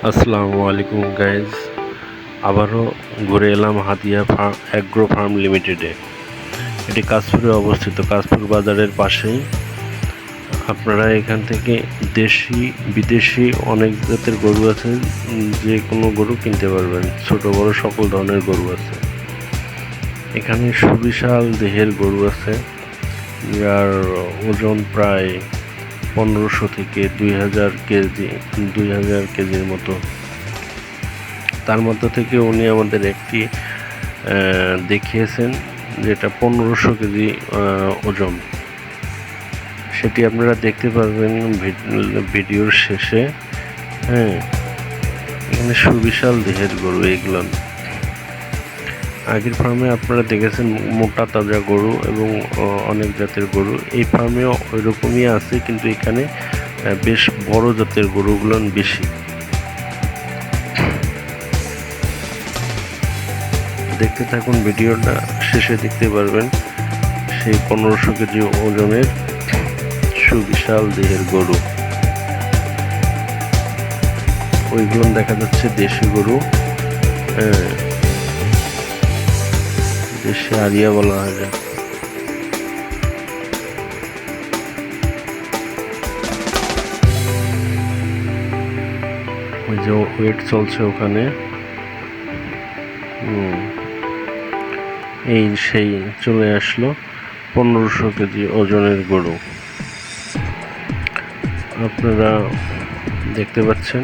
আসসালামু আলাইকুম গাইজ, আবারও ঘুরে এলাম হাতিয়া অ্যাগ্রো ফার্ম লিমিটেডে। এটি কাশপুরে অবস্থিত, কাশপুর বাজারের পাশেই। আপনারা এখান থেকে দেশি বিদেশি অনেক জাতের গরু আছে, যে কোনো গরু কিনতে পারবেন। ছোট বড় সকল ধরনের গরু আছে এখানে। সুবিশাল দেহের গরু আছে, যার ওজন প্রায় 1500 থেকে 2000 কেজির মতো। তার মধ্যে থেকে উনি আমাদের একটি দেখিয়েছেন যেটা 1500 কেজি ওজন। সেটি আপনারা দেখতে পারবেন ভিডিওর শেষে। হ্যাঁ, এখানে সুবিশাল দেহের গরু এগুলো। আগের ফার্মে আপনারা দেখেছেন মোটা তাজা গরু এবং অনেক জাতের গরু। এই ফার্মেও ওই রকমই আছে, কিন্তু এখানে বেশ বড় জাতের গরুগুলো বেশি। দেখতে থাকুন, ভিডিওটা শেষে দেখতে পারবেন সেই 1500 কেজি ওজনের সুবিশাল দেহের গরু। ওইগুলো দেখা যাচ্ছে দেশি গরু, দেশি আরিয়া বলা হয়। ওই যে ওয়েট চলছে ওখানে। এই সেই চলে আসলো 1500 কেজি ওজনের গরু। আপনারা দেখতে পাচ্ছেন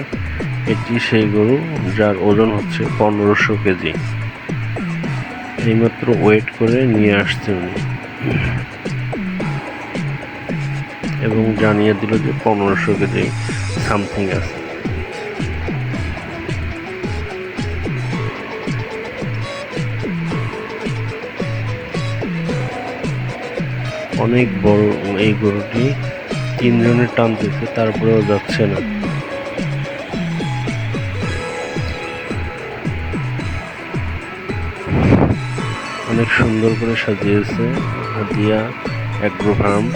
এটি সেই গরু যার ওজন হচ্ছে 1500 কেজি। এইমাত্র ওয়েট করে নিয়ে আসছে উনি এবং জানিয়ে দিল যে 1500 কেজি সামথিং আছে। অনেক বড় এই গরুটি, 3 জনের টানতেছে, তারপরেও যাচ্ছে না। অনেক সুন্দর করে সাজিয়েছে হাতিয়া অ্যাগ্রো ফার্ম।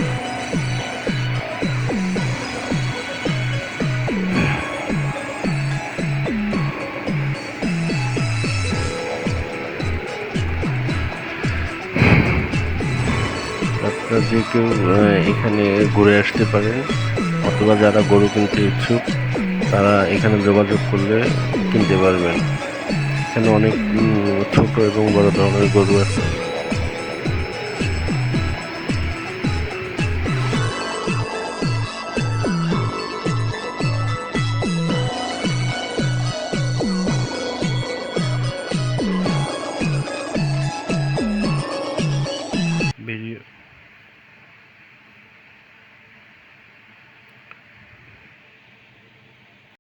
আপনারা যে কেউ এখানে ঘুরে আসতে পারেন, অথবা যারা গরু কিনতে ইচ্ছুক তারা এখানে যোগাযোগ করলে কিনতে পারবেন। এখানে অনেক ছোট এবং বড় ধরনের গরু আছে।